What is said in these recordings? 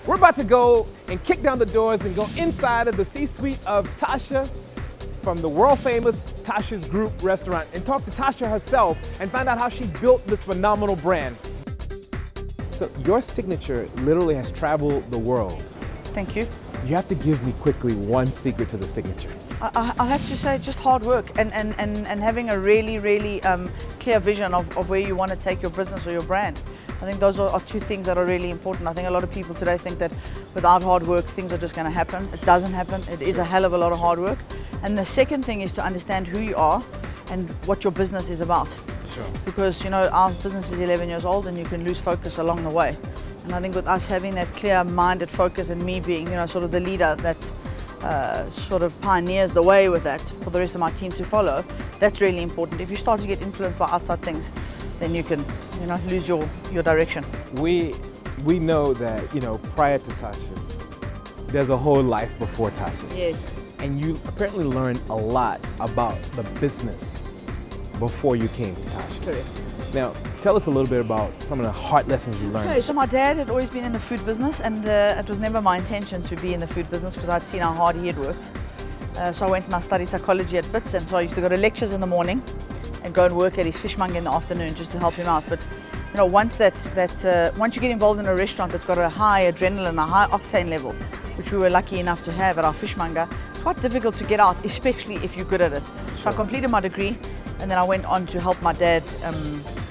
We're about to go and kick down the doors and go inside of the C-suite of Tashas from the world-famous Tashas Group restaurant and talk to Tasha herself and find out how she built this phenomenal brand. So your signature literally has traveled the world. Thank you. You have to give me quickly one secret to the signature. I have to say just hard work and having a really clear vision of where you want to take your business or your brand. I think those are two things that are really important. I think a lot of people today think that without hard work things are just going to happen. It doesn't happen. It is a hell of a lot of hard work. And the second thing is to understand who you are and what your business is about. Sure. Because, you know, our business is 11 years old and you can lose focus along the way. And I think with us having that clear-minded focus and me being, you know, sort of the leader that sort of pioneers the way with that for the rest of my team to follow, that's really important. If you start to get influenced by outside things, then you can, you know, lose your direction. We know that, you know, prior to Tashas, there's a whole life before Tashas. Yes. And you apparently learned a lot about the business before you came to Tashas. Correct. Now, tell us a little bit about some of the hard lessons you learned. Okay, so my dad had always been in the food business, and it was never my intention to be in the food business because I'd seen how hard he had worked. So I went and I studied psychology at Wits, and so I used to go to lectures in the morning and go and work at his fishmonger in the afternoon just to help him out. But you know, once you get involved in a restaurant that's got a high adrenaline, a high octane level, which we were lucky enough to have at our fishmonger, it's quite difficult to get out, especially if you're good at it. So I completed my degree, and then I went on to help my dad,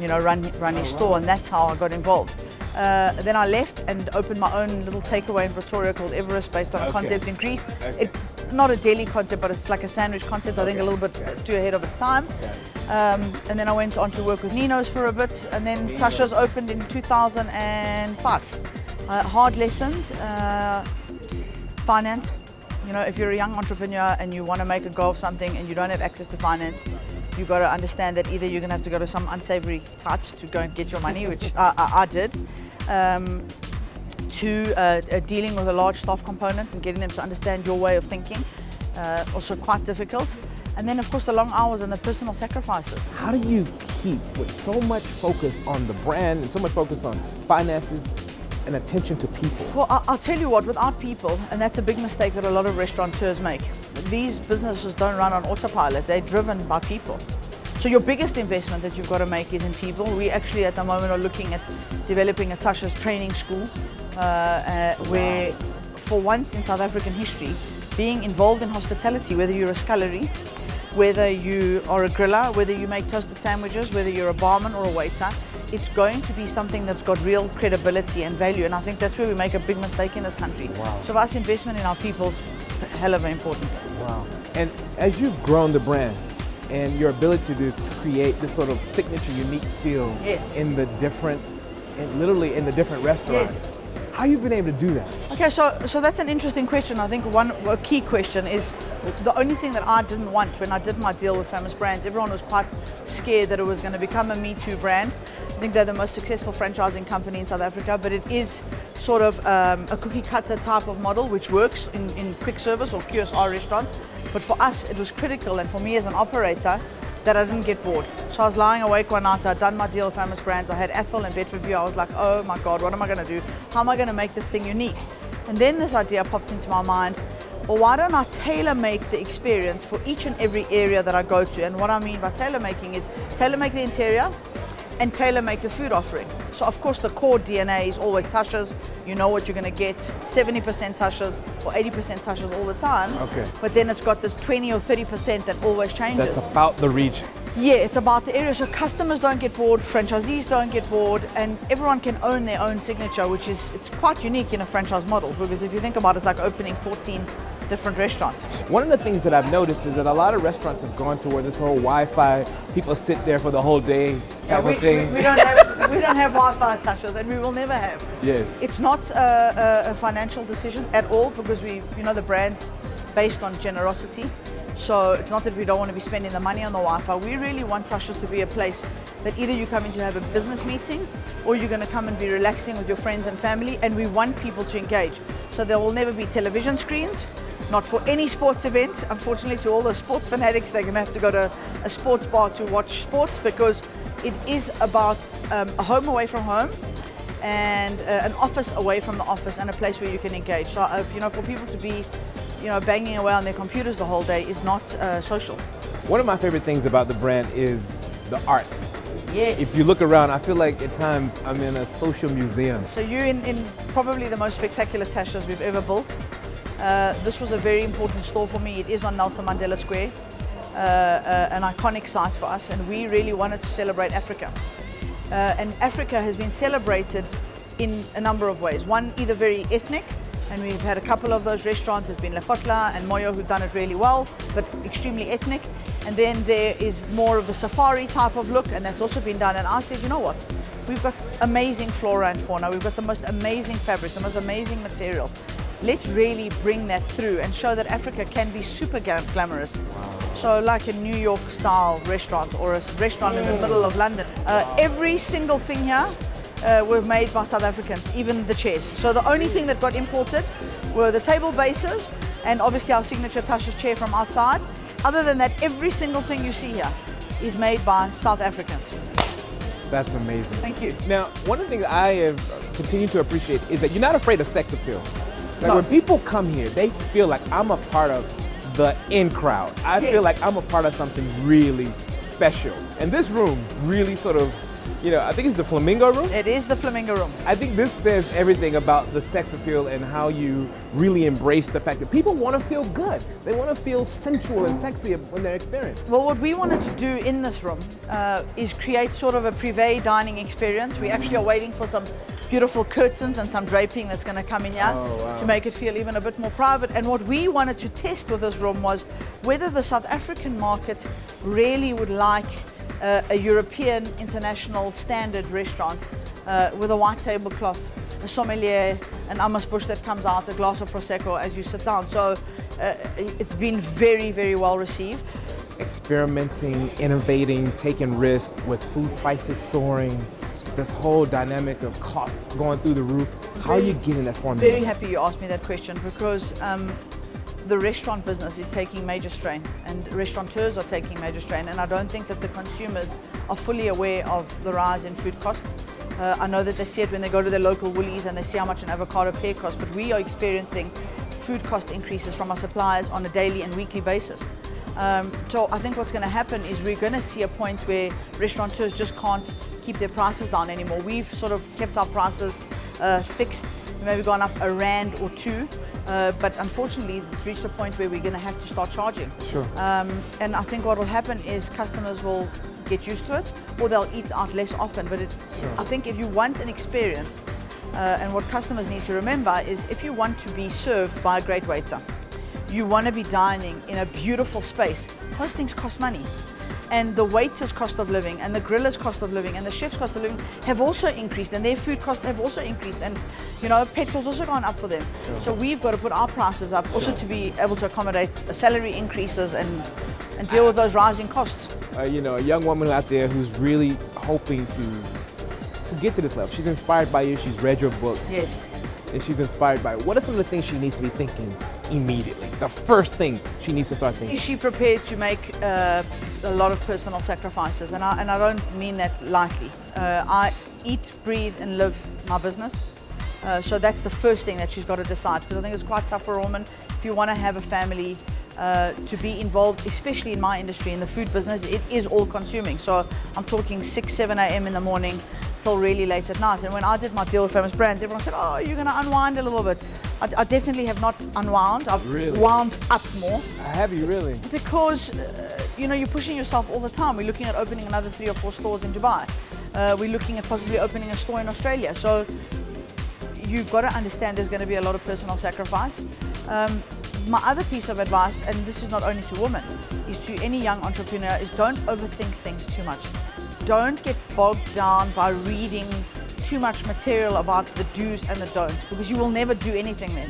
you know, run his store, and that's how I got involved. Then I left and opened my own little takeaway in Pretoria called Everest, based on a concept in Greece. It's not a deli concept, but it's like a sandwich concept. I think a little bit too ahead of its time. And then I went on to work with Nino's for a bit, and then Tasha's opened in 2005. Hard lessons, finance. You know, if you're a young entrepreneur and you want to make a go of something and you don't have access to finance, you've got to understand that either you're going to have to go to some unsavory types to go and get your money, which I did, to dealing with a large staff component and getting them to understand your way of thinking, also quite difficult. And then, of course, the long hours and the personal sacrifices. How do you keep with so much focus on the brand and so much focus on finances and attention to people? Well, I'll tell you what, without people, and that's a big mistake that a lot of restaurateurs make, these businesses don't run on autopilot, they're driven by people. So your biggest investment that you've got to make is in people. We actually at the moment are looking at developing a Tashas training school where for once in South African history, being involved in hospitality, whether you're a scullery, whether you are a griller, whether you make toasted sandwiches, whether you're a barman or a waiter, it's going to be something that's got real credibility and value, and I think that's where we make a big mistake in this country. Wow. So for us, investment in our people's hell of important. Wow. And as you've grown the brand and your ability to create this sort of signature, unique feel in the different, literally in the different restaurants, how you been able to do that? Okay, so that's an interesting question. I think a key question is the only thing that I didn't want when I did my deal with Famous Brands, everyone was quite scared that it was going to become a Me Too brand. I think they're the most successful franchising company in South Africa, but it is sort of a cookie cutter type of model which works in quick service or QSR restaurants. But for us, it was critical, and for me as an operator, that I didn't get bored. So I was lying awake one night, I'd done my deal with Famous Brands, I had Ethel and Bedfordview, I was like, oh my God, what am I going to do? How am I going to make this thing unique? And then this idea popped into my mind, well, why don't I tailor-make the experience for each and every area that I go to? And what I mean by tailor-making is tailor-make the interior and tailor-make the food offering. So of course the core DNA is always Tashas. You know what you're going to get, 70% Tashas or 80% Tashas all the time. Okay. But then it's got this 20 or 30% that always changes. That's about the region. Yeah, it's about the area. So customers don't get bored, franchisees don't get bored, and everyone can own their own signature, which is, it's quite unique in a franchise model, because if you think about it, it's like opening 14 different restaurants. One of the things that I've noticed is that a lot of restaurants have gone toward this whole Wi-Fi, people sit there for the whole day type of thing. We don't have Wi-Fi at Tashas, and we will never have. Yes. It's not a financial decision at all, because the brand's based on generosity. So it's not that we don't want to be spending the money on the Wi-Fi. We really want Tashas to be a place that either you come in to have a business meeting or you're going to come and be relaxing with your friends and family, and we want people to engage. So there will never be television screens, not for any sports event. Unfortunately, to all the sports fanatics, they're going to have to go to a sports bar to watch sports, because it is about a home away from home. and an office away from the office and a place where you can engage. So, you know, for people to be, you know, banging away on their computers the whole day is not social. One of my favorite things about the brand is the art. Yes. If you look around, I feel like at times I'm in a social museum. So you're in probably the most spectacular Tashas we've ever built. This was a very important store for me. It is on Nelson Mandela Square, an iconic site for us, and we really wanted to celebrate Africa. And Africa has been celebrated in a number of ways. One, either very ethnic, and we've had a couple of those restaurants. There's been Lefotla and Moyo who've done it really well, but extremely ethnic. And then there is more of a safari type of look, and that's also been done. And I said, you know what? We've got amazing flora and fauna. We've got the most amazing fabrics, the most amazing material. Let's really bring that through and show that Africa can be super glamorous. Wow. So like a New York style restaurant or a restaurant in the middle of London. Every single thing here were made by South Africans, even the chairs. So the only thing that got imported were the table bases and obviously our signature Tashas chair from outside. Other than that, every single thing you see here is made by South Africans. That's amazing. Thank you. Now, one of the things I have continued to appreciate is that you're not afraid of sex appeal. Like No. when people come here, they feel like I'm a part of the in crowd. I feel like I'm a part of something really special. And this room really sort of, you know, I think it's the flamingo room. It is the flamingo room. I think this says everything about the sex appeal and how you really embrace the fact that people want to feel good. They want to feel sensual and sexy when they're experienced. Well, what we wanted to do in this room is create sort of a privé dining experience. We actually are waiting for some beautiful curtains and some draping that's going to come in here to make it feel even a bit more private. And what we wanted to test with this room was whether the South African market really would like a European international standard restaurant with a white tablecloth, a sommelier, an amuse-bouche that comes out, a glass of Prosecco as you sit down. So it's been very, very well received. Experimenting, innovating, taking risks with food prices soaring, this whole dynamic of cost going through the roof. How are you getting that formula? Very happy you asked me that question because the restaurant business is taking major strain and restaurateurs are taking major strain, and I don't think that the consumers are fully aware of the rise in food costs. I know that they see it when they go to their local Woolies and they see how much an avocado pear costs, but we are experiencing food cost increases from our suppliers on a daily and weekly basis. So I think what's going to happen is we're going to see a point where restaurateurs just can't keep their prices down anymore. We've sort of kept our prices fixed, maybe gone up a rand or two, but unfortunately it's reached a point where we're going to have to start charging. Sure. And I think what will happen is customers will get used to it, or they'll eat out less often. But I think if you want an experience, and what customers need to remember is if you want to be served by a great waiter, you want to be dining in a beautiful space, those things cost money. And the waiter's cost of living and the griller's cost of living and the chef's cost of living have also increased, and their food costs have also increased, and you know, petrol's also gone up for them. Sure. So we've got to put our prices up also to be able to accommodate salary increases and deal with those rising costs. You know, a young woman out there who's really hoping to get to this level. She's inspired by you, she's read your book. Yes. And she's inspired by it. What are some of the things she needs to be thinking immediately? The first thing she needs to start thinking. Is she prepared to make a lot of personal sacrifices? And I don't mean that lightly. I eat, breathe and live my business. So that's the first thing that she's got to decide, because I think it's quite tough for a woman if you want to have a family to be involved, especially in my industry, in the food business. It is all consuming. So I'm talking 6, 7 a.m. in the morning till really late at night. And when I did my deal with Famous Brands, everyone said, oh, you're going to unwind a little bit. I definitely have not unwound. I've wound up more. Have you really? Because, you know, you're pushing yourself all the time. We're looking at opening another 3 or 4 stores in Dubai. We're looking at possibly opening a store in Australia. So you've got to understand there's going to be a lot of personal sacrifice. My other piece of advice, and this is not only to women, is to any young entrepreneur, is don't overthink things too much. Don't get bogged down by reading too much material about the do's and the don'ts, because you will never do anything then.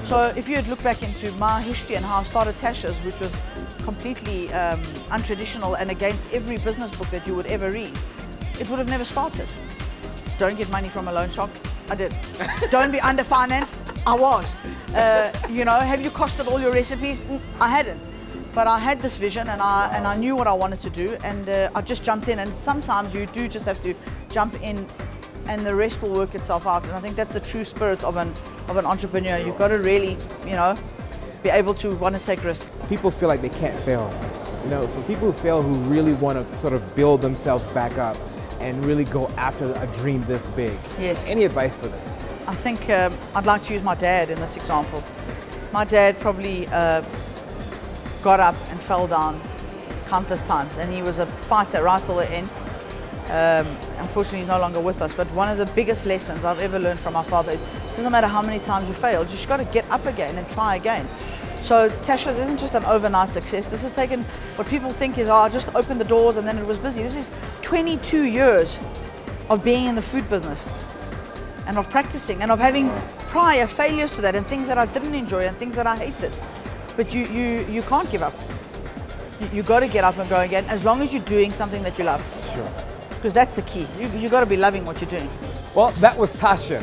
So if you had looked back into my history and how I started Tashas, which was completely untraditional and against every business book that you would ever read, it would have never started. Don't get money from a loan shark. I did. Don't be underfinanced. I was. You know, have you costed all your recipes? I hadn't. But I had this vision, and I knew what I wanted to do, and I just jumped in. And sometimes you do just have to jump in and the rest will work itself out. And I think that's the true spirit of an entrepreneur. You've got to really, you know, be able to want to take risks. People feel like they can't fail. You know, for people who fail, who really want to sort of build themselves back up and really go after a dream this big. Yes. Any advice for them? I think I'd like to use my dad in this example. My dad probably got up and fell down countless times, and he was a fighter right till the end. Unfortunately, he's no longer with us, but one of the biggest lessons I've ever learned from my father is it doesn't matter how many times you fail, you just got to get up again and try again. So Tashas isn't just an overnight success. This has taken what people think is, oh, I just opened the doors and then it was busy. This is 22 years of being in the food business and of practicing and of having prior failures to that and things that I didn't enjoy and things that I hated. But you can't give up. You got to get up and go again, as long as you're doing something that you love. Sure. Because that's the key. You got to be loving what you're doing. Well, that was Tasha.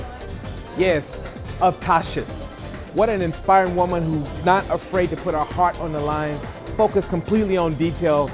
Yes, of Tashas. What an inspiring woman who's not afraid to put her heart on the line, focus completely on detail.